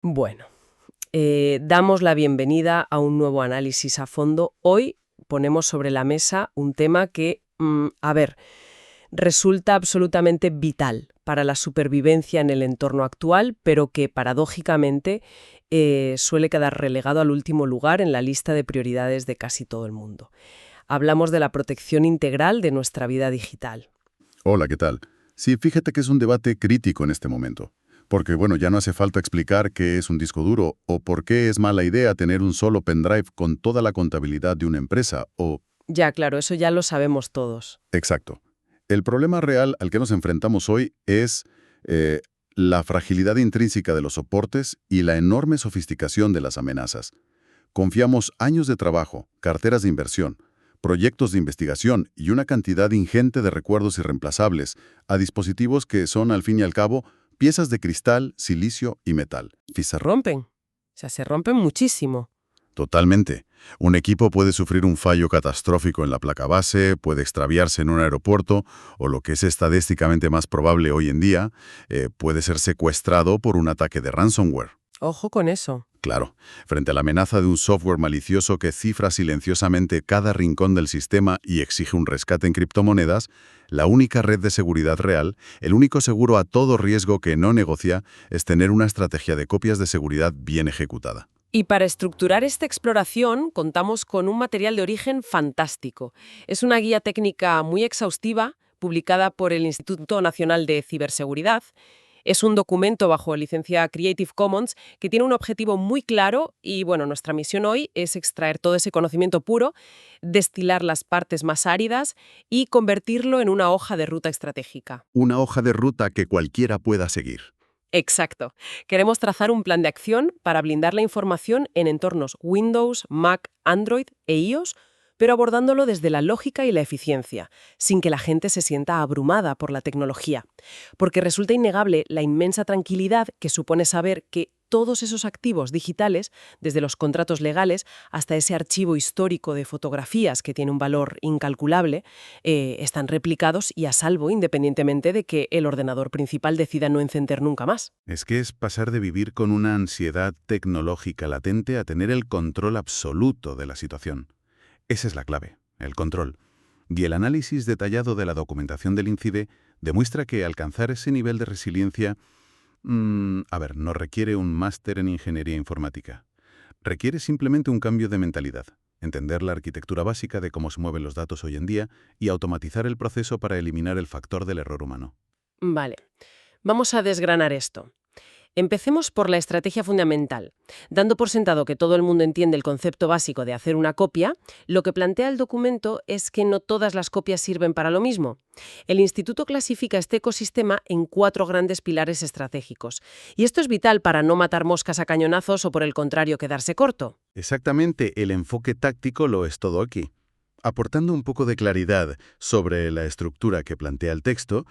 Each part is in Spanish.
Bueno, damos la bienvenida a un nuevo análisis a fondo. Hoy ponemos sobre la mesa un tema que, resulta absolutamente vital para la supervivencia en el entorno actual, pero que paradójicamente suele quedar relegado al último lugar en la lista de prioridades de casi todo el mundo. Hablamos de la protección integral de nuestra vida digital. Hola, ¿qué tal? Sí, fíjate que es un debate crítico en este momento. Porque, bueno, ya no hace falta explicar qué es un disco duro o por qué es mala idea tener un solo pendrive con toda la contabilidad de una empresa o... Ya, claro, eso ya lo sabemos todos. Exacto. El problema real al que nos enfrentamos hoy es eh, la fragilidad intrínseca de los soportes y la enorme sofisticación de las amenazas. Confiamos años de trabajo, carteras de inversión, proyectos de investigación y una cantidad ingente de recuerdos irreemplazables a dispositivos que son, al fin y al cabo, piezas de cristal, silicio y metal. Y se rompen. O sea, se rompen muchísimo. Totalmente. Un equipo puede sufrir un fallo catastrófico en la placa base, puede extraviarse en un aeropuerto, o lo que es estadísticamente más probable hoy en día, puede ser secuestrado por un ataque de ransomware. Ojo con eso. Claro, frente a la amenaza de un software malicioso que cifra silenciosamente cada rincón del sistema y exige un rescate en criptomonedas, la única red de seguridad real, el único seguro a todo riesgo que no negocia, es tener una estrategia de copias de seguridad bien ejecutada. Y para estructurar esta exploración contamos con un material de origen fantástico. Es una guía técnica muy exhaustiva, publicada por el Instituto Nacional de Ciberseguridad. Es un documento bajo licencia Creative Commons que tiene un objetivo muy claro y, bueno, nuestra misión hoy es extraer todo ese conocimiento puro, destilar las partes más áridas y convertirlo en una hoja de ruta estratégica. Una hoja de ruta que cualquiera pueda seguir. Exacto. Queremos trazar un plan de acción para blindar la información en entornos Windows, Mac, Android e iOS, pero abordándolo desde la lógica y la eficiencia, sin que la gente se sienta abrumada por la tecnología. Porque resulta innegable la inmensa tranquilidad que supone saber que todos esos activos digitales, desde los contratos legales hasta ese archivo histórico de fotografías que tiene un valor incalculable, están replicados y a salvo independientemente de que el ordenador principal decida no encender nunca más. Es que es pasar de vivir con una ansiedad tecnológica latente a tener el control absoluto de la situación. Esa es la clave, el control. Y el análisis detallado de la documentación del INCIBE demuestra que alcanzar ese nivel de resiliencia, no requiere un máster en ingeniería informática. Requiere simplemente un cambio de mentalidad, entender la arquitectura básica de cómo se mueven los datos hoy en día y automatizar el proceso para eliminar el factor del error humano. Vale, vamos a desgranar esto. Empecemos por la estrategia fundamental. Dando por sentado que todo el mundo entiende el concepto básico de hacer una copia, lo que plantea el documento es que no todas las copias sirven para lo mismo. El instituto clasifica este ecosistema en 4 grandes pilares estratégicos. Y esto es vital para no matar moscas a cañonazos o, por el contrario, quedarse corto. Exactamente, el enfoque táctico lo es todo aquí. Aportando un poco de claridad sobre la estructura que plantea el texto,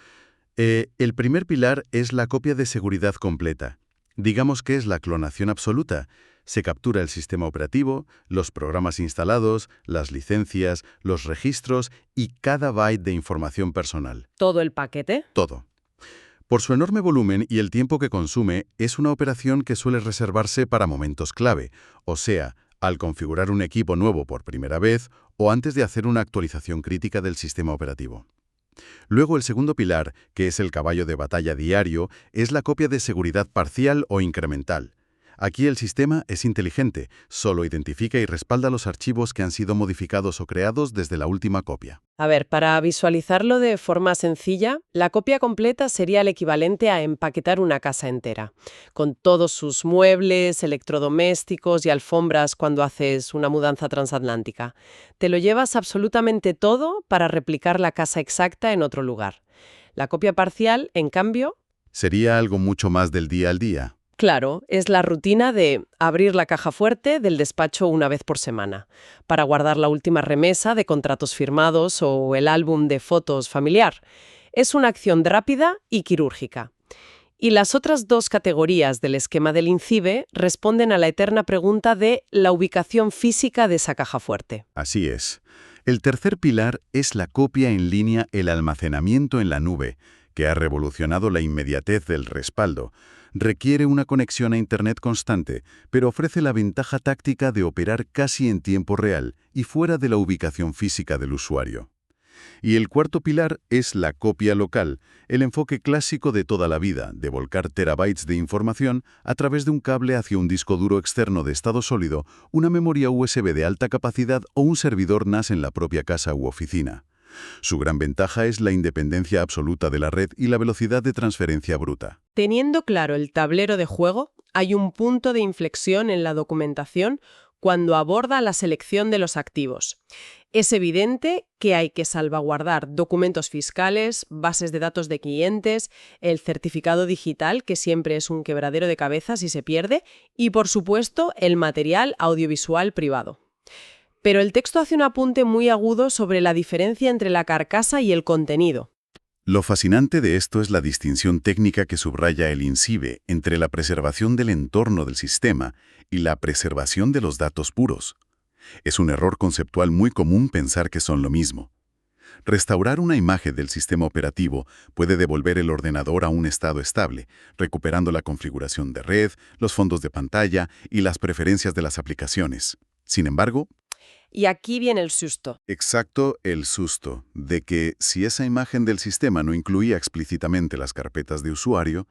el primer pilar es la copia de seguridad completa. Digamos que es la clonación absoluta. Se captura el sistema operativo, los programas instalados, las licencias, los registros y cada byte de información personal. ¿Todo el paquete? Todo. Por su enorme volumen y el tiempo que consume, es una operación que suele reservarse para momentos clave, o sea, al configurar un equipo nuevo por primera vez o antes de hacer una actualización crítica del sistema operativo. Luego, el segundo pilar, que es el caballo de batalla diario, es la copia de seguridad parcial o incremental. Aquí el sistema es inteligente, solo identifica y respalda los archivos que han sido modificados o creados desde la última copia. A ver, para visualizarlo de forma sencilla, la copia completa sería el equivalente a empaquetar una casa entera, con todos sus muebles, electrodomésticos y alfombras cuando haces una mudanza transatlántica. Te lo llevas absolutamente todo para replicar la casa exacta en otro lugar. La copia parcial, en cambio, Sería algo mucho más del día al día. claro, es la rutina de abrir la caja fuerte del despacho una vez por semana, para guardar la última remesa de contratos firmados o el álbum de fotos familiar. Es una acción rápida y quirúrgica. Y las otras 2 categorías del esquema del INCIBE responden a la eterna pregunta de la ubicación física de esa caja fuerte. Así es. El tercer pilar es la copia en línea, el almacenamiento en la nube, que ha revolucionado la inmediatez del respaldo. Requiere una conexión a Internet constante, pero ofrece la ventaja táctica de operar casi en tiempo real y fuera de la ubicación física del usuario. Y el cuarto pilar es la copia local, el enfoque clásico de toda la vida, de volcar terabytes de información a través de un cable hacia un disco duro externo de estado sólido, una memoria USB de alta capacidad o un servidor NAS en la propia casa u oficina. Su gran ventaja es la independencia absoluta de la red y la velocidad de transferencia bruta. Teniendo claro el tablero de juego, hay un punto de inflexión en la documentación cuando aborda la selección de los activos. Es evidente que hay que salvaguardar documentos fiscales, bases de datos de clientes, el certificado digital, que siempre es un quebradero de cabeza si se pierde, y por supuesto el material audiovisual privado. Pero el texto hace un apunte muy agudo sobre la diferencia entre la carcasa y el contenido. Lo fascinante de esto es la distinción técnica que subraya el INCIBE entre la preservación del entorno del sistema y la preservación de los datos puros. Es un error conceptual muy común pensar que son lo mismo. Restaurar una imagen del sistema operativo puede devolver el ordenador a un estado estable, recuperando la configuración de red, los fondos de pantalla y las preferencias de las aplicaciones. Sin embargo, Y aquí viene el susto. exacto el susto de que si esa imagen del sistema no incluía explícitamente las carpetas de usuario,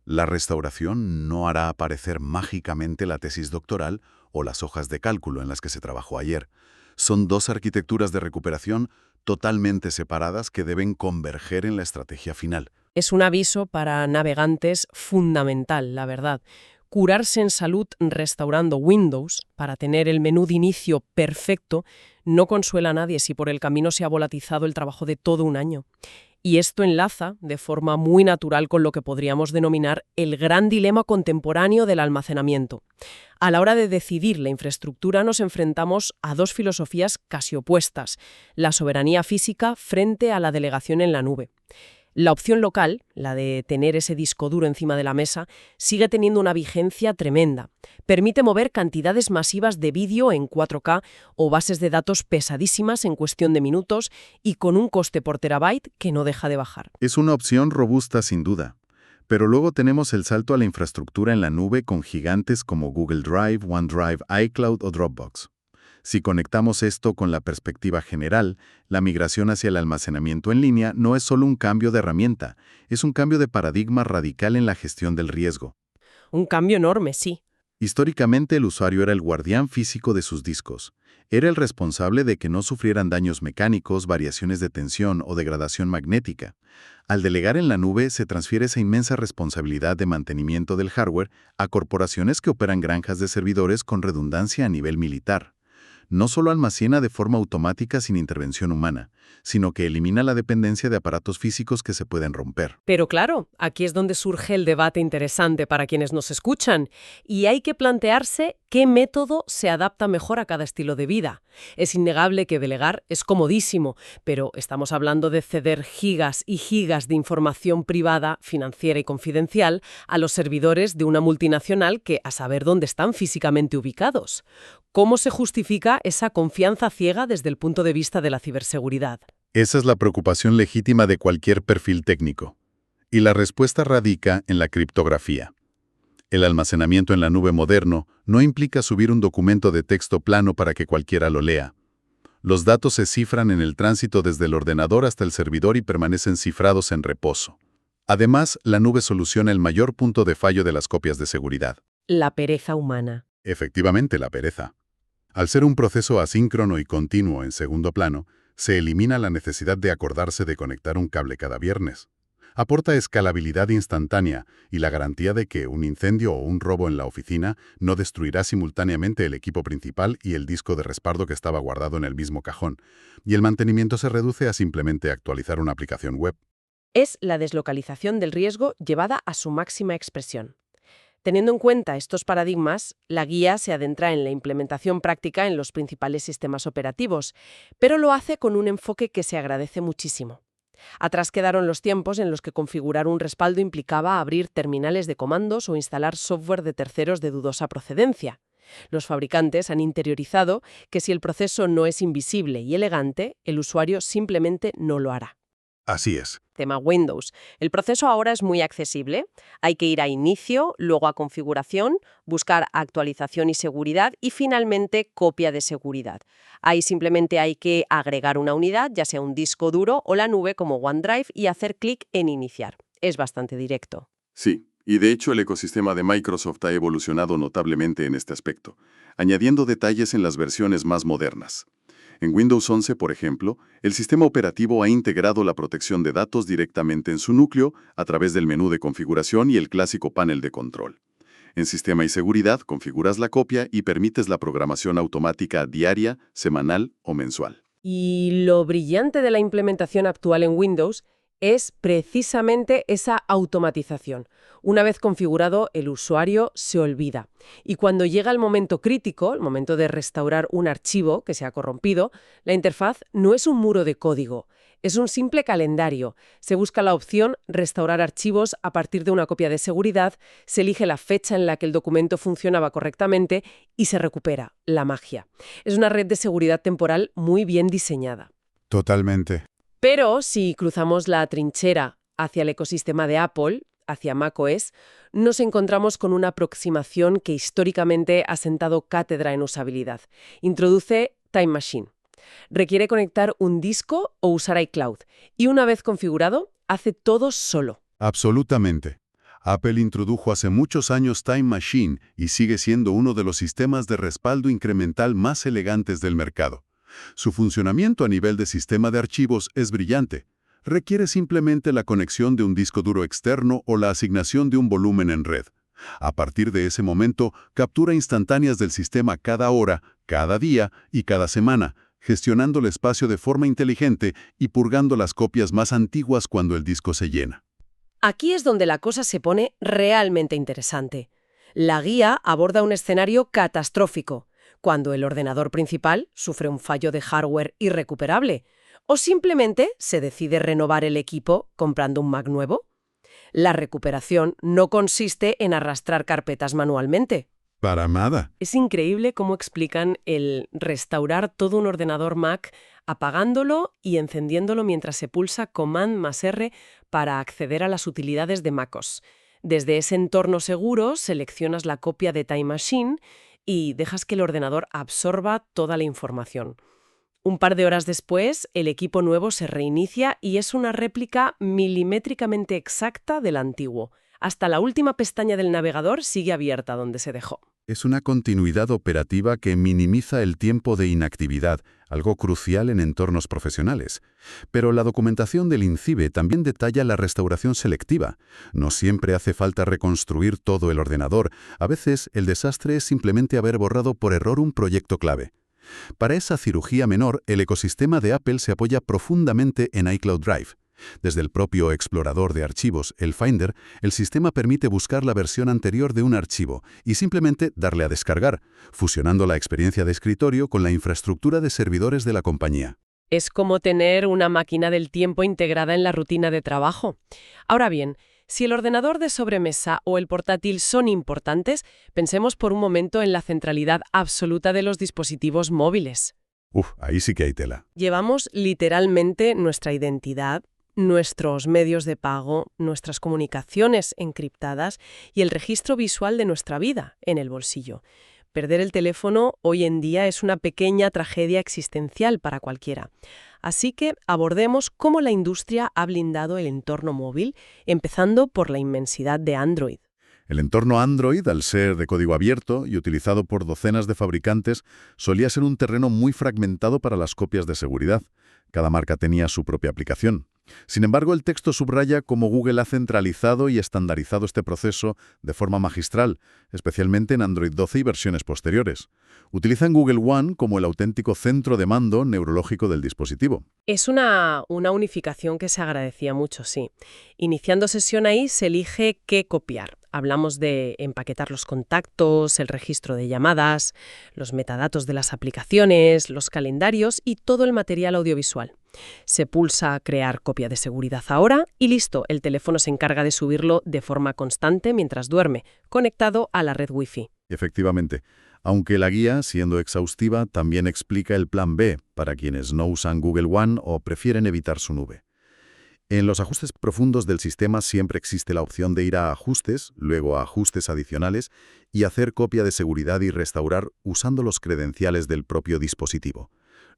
la restauración no hará aparecer mágicamente la tesis doctoral o las hojas de cálculo en las que se trabajó ayer. Son dos arquitecturas de recuperación totalmente separadas que deben converger en la estrategia final. Es un aviso para navegantes fundamental, la verdad. Curarse en salud restaurando Windows para tener el menú de inicio perfecto no consuela a nadie si por el camino se ha volatizado el trabajo de todo un año. Y esto enlaza de forma muy natural con lo que podríamos denominar el gran dilema contemporáneo del almacenamiento. A la hora de decidir la infraestructura nos enfrentamos a dos filosofías casi opuestas, la soberanía física frente a la delegación en la nube. La opción local, la de tener ese disco duro encima de la mesa, sigue teniendo una vigencia tremenda. Permite mover cantidades masivas de vídeo en 4K o bases de datos pesadísimas en cuestión de minutos y con un coste por terabyte que no deja de bajar. Es una opción robusta sin duda. Pero luego tenemos el salto a la infraestructura en la nube con gigantes como Google Drive, OneDrive, iCloud o Dropbox. Si conectamos esto con la perspectiva general, la migración hacia el almacenamiento en línea no es solo un cambio de herramienta, es un cambio de paradigma radical en la gestión del riesgo. Un cambio enorme, sí. Históricamente el usuario era el guardián físico de sus discos. Era el responsable de que no sufrieran daños mecánicos, variaciones de tensión o degradación magnética. Al delegar en la nube se transfiere esa inmensa responsabilidad de mantenimiento del hardware a corporaciones que operan granjas de servidores con redundancia a nivel militar. No solo almacena de forma automática sin intervención humana, sino que elimina la dependencia de aparatos físicos que se pueden romper. Pero claro, aquí es donde surge el debate interesante para quienes nos escuchan, y hay que plantearse qué método se adapta mejor a cada estilo de vida. Es innegable que delegar es comodísimo, pero estamos hablando de ceder gigas y gigas de información privada, financiera y confidencial a los servidores de una multinacional que a saber dónde están físicamente ubicados. ¿Cómo se justifica esa confianza ciega desde el punto de vista de la ciberseguridad? Esa es la preocupación legítima de cualquier perfil técnico. Y la respuesta radica en la criptografía. El almacenamiento en la nube moderno no implica subir un documento de texto plano para que cualquiera lo lea. Los datos se cifran en el tránsito desde el ordenador hasta el servidor y permanecen cifrados en reposo. Además, la nube soluciona el mayor punto de fallo de las copias de seguridad. La pereza humana. Efectivamente, la pereza. Al ser un proceso asíncrono y continuo en segundo plano, se elimina la necesidad de acordarse de conectar un cable cada viernes. Aporta escalabilidad instantánea y la garantía de que un incendio o un robo en la oficina no destruirá simultáneamente el equipo principal y el disco de respaldo que estaba guardado en el mismo cajón, y el mantenimiento se reduce a simplemente actualizar una aplicación web. Es la deslocalización del riesgo llevada a su máxima expresión. Teniendo en cuenta estos paradigmas, la guía se adentra en la implementación práctica en los principales sistemas operativos, pero lo hace con un enfoque que se agradece muchísimo. Atrás quedaron los tiempos en los que configurar un respaldo implicaba abrir terminales de comandos o instalar software de terceros de dudosa procedencia. Los fabricantes han interiorizado que si el proceso no es invisible y elegante, el usuario simplemente no lo hará. Así es. Tema Windows. El proceso ahora es muy accesible. Hay que ir a Inicio, luego a Configuración, buscar Actualización y Seguridad y finalmente Copia de seguridad. Ahí simplemente hay que agregar una unidad, ya sea un disco duro o la nube como OneDrive, y hacer clic en Iniciar. Es bastante directo. Sí, y de hecho el ecosistema de Microsoft ha evolucionado notablemente en este aspecto, añadiendo detalles en las versiones más modernas. En Windows 11, por ejemplo, el sistema operativo ha integrado la protección de datos directamente en su núcleo a través del menú de configuración y el clásico panel de control. En Sistema y Seguridad, configuras la copia y permites la programación automática diaria, semanal o mensual. Y lo brillante de la implementación actual en Windows es precisamente esa automatización. Una vez configurado, el usuario se olvida. Y cuando llega el momento crítico, el momento de restaurar un archivo que se ha corrompido, la interfaz no es un muro de código, es un simple calendario. Se busca la opción Restaurar archivos a partir de una copia de seguridad, se elige la fecha en la que el documento funcionaba correctamente y se recupera la magia. Es una red de seguridad temporal muy bien diseñada. Totalmente. Pero si cruzamos la trinchera hacia el ecosistema de Apple, hacia macOS, nos encontramos con una aproximación que históricamente ha sentado cátedra en usabilidad. Introduce Time Machine. Requiere conectar un disco o usar iCloud. Y una vez configurado, hace todo solo. Absolutamente. Apple introdujo hace muchos años Time Machine y sigue siendo uno de los sistemas de respaldo incremental más elegantes del mercado. Su funcionamiento a nivel de sistema de archivos es brillante. Requiere simplemente la conexión de un disco duro externo o la asignación de un volumen en red. A partir de ese momento, captura instantáneas del sistema cada hora, cada día y cada semana, gestionando el espacio de forma inteligente y purgando las copias más antiguas cuando el disco se llena. Aquí es donde la cosa se pone realmente interesante. La guía aborda un escenario catastrófico, cuando el ordenador principal sufre un fallo de hardware irrecuperable, o simplemente se decide renovar el equipo comprando un Mac nuevo. La recuperación no consiste en arrastrar carpetas manualmente. Para nada. Es increíble cómo explican el restaurar todo un ordenador Mac apagándolo y encendiéndolo mientras se pulsa Command+R para acceder a las utilidades de MacOS. Desde ese entorno seguro seleccionas la copia de Time Machine y dejas que el ordenador absorba toda la información. Un par de horas después, el equipo nuevo se reinicia y es una réplica milimétricamente exacta del antiguo. Hasta la última pestaña del navegador sigue abierta donde se dejó. Es una continuidad operativa que minimiza el tiempo de inactividad, algo crucial en entornos profesionales. Pero la documentación del INCIBE también detalla la restauración selectiva. No siempre hace falta reconstruir todo el ordenador. A veces el desastre es simplemente haber borrado por error un proyecto clave. Para esa cirugía menor, el ecosistema de Apple se apoya profundamente en iCloud Drive. Desde el propio explorador de archivos, el Finder, el sistema permite buscar la versión anterior de un archivo y simplemente darle a descargar, fusionando la experiencia de escritorio con la infraestructura de servidores de la compañía. Es como tener una máquina del tiempo integrada en la rutina de trabajo. Ahora bien, si el ordenador de sobremesa o el portátil son importantes, pensemos por un momento en la centralidad absoluta de los dispositivos móviles. Ahí sí que hay tela. Llevamos literalmente nuestra identidad, nuestros medios de pago, nuestras comunicaciones encriptadas y el registro visual de nuestra vida en el bolsillo. Perder el teléfono hoy en día es una pequeña tragedia existencial para cualquiera. Así que abordemos cómo la industria ha blindado el entorno móvil, empezando por la inmensidad de Android. El entorno Android, al ser de código abierto y utilizado por docenas de fabricantes, solía ser un terreno muy fragmentado para las copias de seguridad. Cada marca tenía su propia aplicación. Sin embargo, el texto subraya cómo Google ha centralizado y estandarizado este proceso de forma magistral, especialmente en Android 12 y versiones posteriores. Utilizan Google One como el auténtico centro de mando neurológico del dispositivo. Es una unificación que se agradecía mucho, sí. Iniciando sesión ahí se elige qué copiar. Hablamos de empaquetar los contactos, el registro de llamadas, los metadatos de las aplicaciones, los calendarios y todo el material audiovisual. Se pulsa crear copia de seguridad ahora y listo, el teléfono se encarga de subirlo de forma constante mientras duerme, conectado a la red Wi-Fi. Efectivamente, aunque la guía, siendo exhaustiva, también explica el plan B para quienes no usan Google One o prefieren evitar su nube. En los ajustes profundos del sistema siempre existe la opción de ir a Ajustes, luego a Ajustes adicionales y hacer copia de seguridad y restaurar usando los credenciales del propio dispositivo.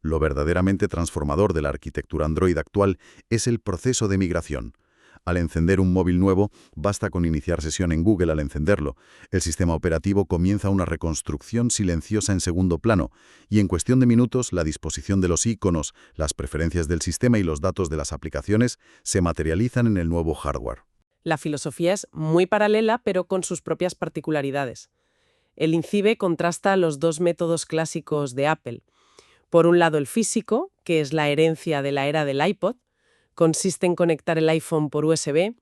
Lo verdaderamente transformador de la arquitectura Android actual es el proceso de migración. Al encender un móvil nuevo, basta con iniciar sesión en Google al encenderlo. El sistema operativo comienza una reconstrucción silenciosa en segundo plano, y en cuestión de minutos la disposición de los iconos, las preferencias del sistema y los datos de las aplicaciones se materializan en el nuevo hardware. La filosofía es muy paralela, pero con sus propias particularidades. El INCIBE contrasta los dos métodos clásicos de Apple. Por un lado, el físico, que es la herencia de la era del iPod, consiste en conectar el iPhone por USB.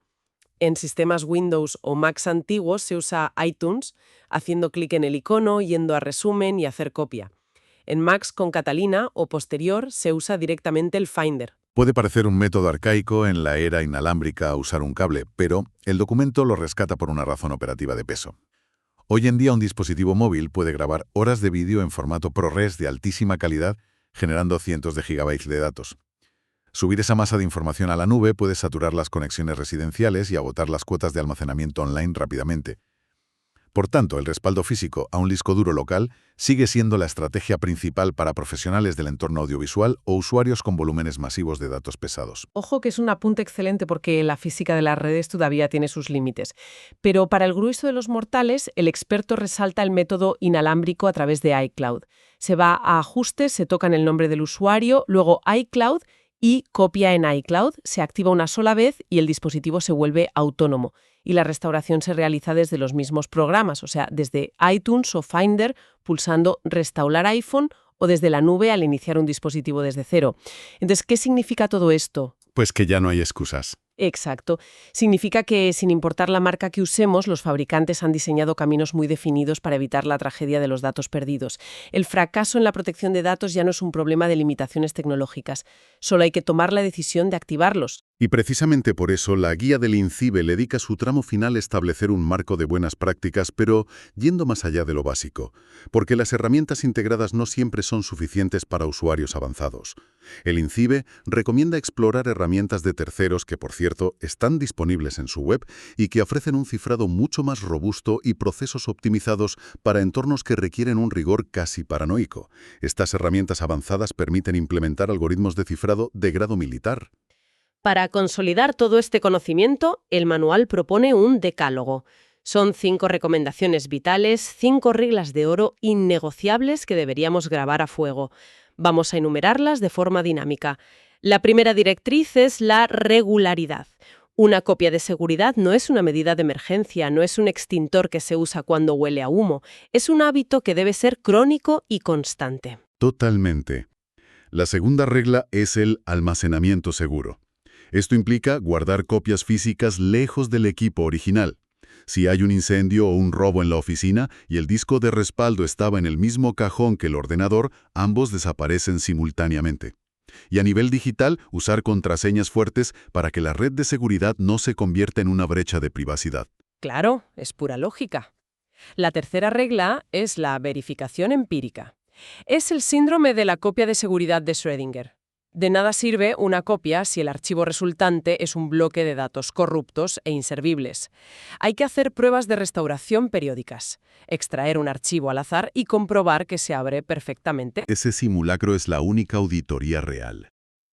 En sistemas Windows o Macs antiguos se usa iTunes, haciendo clic en el icono, yendo a resumen y hacer copia. En Macs con Catalina o posterior se usa directamente el Finder. Puede parecer un método arcaico en la era inalámbrica usar un cable, pero el documento lo rescata por una razón operativa de peso. Hoy en día un dispositivo móvil puede grabar horas de vídeo en formato ProRes de altísima calidad, generando cientos de gigabytes de datos. Subir esa masa de información a la nube puede saturar las conexiones residenciales y agotar las cuotas de almacenamiento online rápidamente. Por tanto, el respaldo físico a un disco duro local sigue siendo la estrategia principal para profesionales del entorno audiovisual o usuarios con volúmenes masivos de datos pesados. Ojo que es un apunte excelente porque la física de las redes todavía tiene sus límites. Pero para el grueso de los mortales, el experto resalta el método inalámbrico a través de iCloud. Se va a ajustes, se toca en el nombre del usuario, luego iCloud y copia en iCloud, se activa una sola vez y el dispositivo se vuelve autónomo. Y la restauración se realiza desde los mismos programas, o sea, desde iTunes o Finder, pulsando Restaurar iPhone o desde la nube al iniciar un dispositivo desde cero. Entonces, ¿qué significa todo esto? Pues que ya no hay excusas. Exacto. Significa que, sin importar la marca que usemos, los fabricantes han diseñado caminos muy definidos para evitar la tragedia de los datos perdidos. El fracaso en la protección de datos ya no es un problema de limitaciones tecnológicas. Solo hay que tomar la decisión de activarlos. Y precisamente por eso la guía del INCIBE le dedica su tramo final a establecer un marco de buenas prácticas, pero yendo más allá de lo básico, porque las herramientas integradas no siempre son suficientes para usuarios avanzados. El INCIBE recomienda explorar herramientas de terceros que, por cierto, están disponibles en su web y que ofrecen un cifrado mucho más robusto y procesos optimizados para entornos que requieren un rigor casi paranoico. Estas herramientas avanzadas permiten implementar algoritmos de cifrado de grado militar. Para consolidar todo este conocimiento, el manual propone un decálogo. Son 5 recomendaciones vitales, 5 reglas de oro innegociables que deberíamos grabar a fuego. Vamos a enumerarlas de forma dinámica. La primera directriz es la regularidad. Una copia de seguridad no es una medida de emergencia, no es un extintor que se usa cuando huele a humo. Es un hábito que debe ser crónico y constante. Totalmente. La segunda regla es el almacenamiento seguro. Esto implica guardar copias físicas lejos del equipo original. Si hay un incendio o un robo en la oficina y el disco de respaldo estaba en el mismo cajón que el ordenador, ambos desaparecen simultáneamente. Y a nivel digital, usar contraseñas fuertes para que la red de seguridad no se convierta en una brecha de privacidad. Claro, es pura lógica. La tercera regla es la verificación empírica. Es el síndrome de la copia de seguridad de Schrödinger. De nada sirve una copia si el archivo resultante es un bloque de datos corruptos e inservibles. Hay que hacer pruebas de restauración periódicas, extraer un archivo al azar y comprobar que se abre perfectamente. Ese simulacro es la única auditoría real.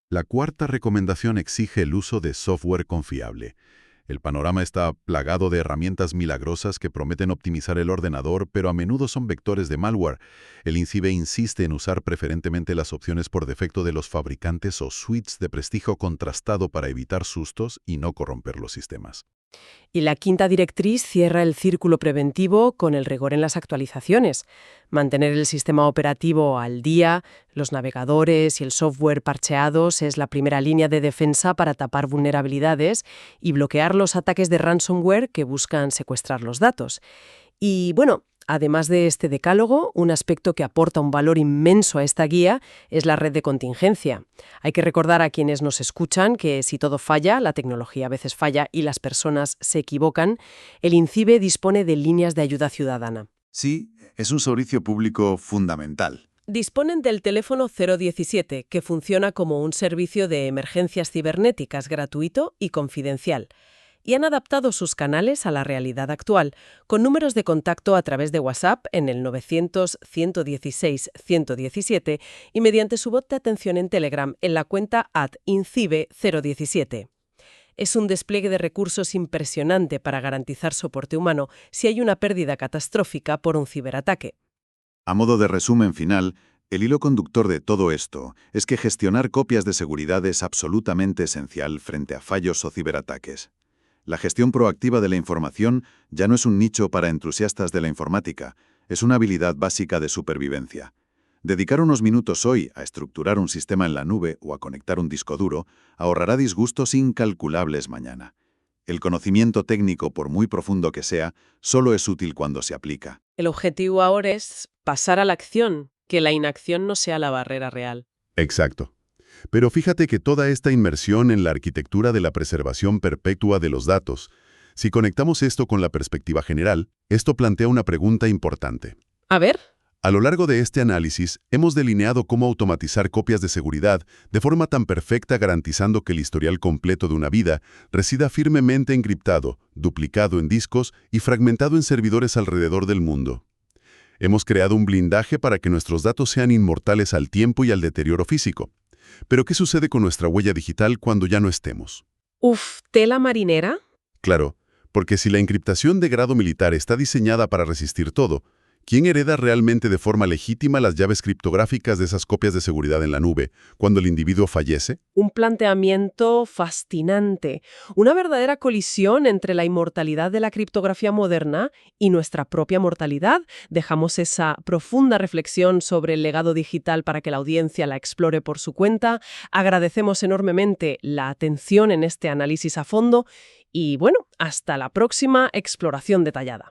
La cuarta recomendación exige el uso de software confiable. El panorama está plagado de herramientas milagrosas que prometen optimizar el ordenador, pero a menudo son vectores de malware. El INCIBE insiste en usar preferentemente las opciones por defecto de los fabricantes o suites de prestigio contrastado para evitar sustos y no corromper los sistemas. Y la quinta directriz cierra el círculo preventivo con el rigor en las actualizaciones. Mantener el sistema operativo al día, los navegadores y el software parcheados es la primera línea de defensa para tapar vulnerabilidades y bloquear los ataques de ransomware que buscan secuestrar los datos. Y bueno, además de este decálogo, un aspecto que aporta un valor inmenso a esta guía es la red de contingencia. Hay que recordar a quienes nos escuchan que si todo falla, la tecnología a veces falla y las personas se equivocan, el INCIBE dispone de líneas de ayuda ciudadana. Sí, es un servicio público fundamental. Disponen del teléfono 017, que funciona como un servicio de emergencias cibernéticas gratuito y confidencial. Y han adaptado sus canales a la realidad actual, con números de contacto a través de WhatsApp en el 900-116-117 y mediante su bot de atención en Telegram en la cuenta @incibe017. Es un despliegue de recursos impresionante para garantizar soporte humano si hay una pérdida catastrófica por un ciberataque. A modo de resumen final, el hilo conductor de todo esto es que gestionar copias de seguridad es absolutamente esencial frente a fallos o ciberataques. La gestión proactiva de la información ya no es un nicho para entusiastas de la informática, es una habilidad básica de supervivencia. Dedicar unos minutos hoy a estructurar un sistema en la nube o a conectar un disco duro ahorrará disgustos incalculables mañana. El conocimiento técnico, por muy profundo que sea, solo es útil cuando se aplica. El objetivo ahora es pasar a la acción, que la inacción no sea la barrera real. Exacto. Pero fíjate que toda esta inmersión en la arquitectura de la preservación perpetua de los datos, si conectamos esto con la perspectiva general, esto plantea una pregunta importante. A ver. A lo largo de este análisis, hemos delineado cómo automatizar copias de seguridad de forma tan perfecta garantizando que el historial completo de una vida resida firmemente encriptado, duplicado en discos y fragmentado en servidores alrededor del mundo. Hemos creado un blindaje para que nuestros datos sean inmortales al tiempo y al deterioro físico. Pero ¿qué sucede con nuestra huella digital cuando ya no estemos? ¿Tela marinera? Claro, porque si la encriptación de grado militar está diseñada para resistir todo, ¿quién hereda realmente de forma legítima las llaves criptográficas de esas copias de seguridad en la nube cuando el individuo fallece? Un planteamiento fascinante, una verdadera colisión entre la inmortalidad de la criptografía moderna y nuestra propia mortalidad. Dejamos esa profunda reflexión sobre el legado digital para que la audiencia la explore por su cuenta. Agradecemos enormemente la atención en este análisis a fondo y, bueno, hasta la próxima exploración detallada.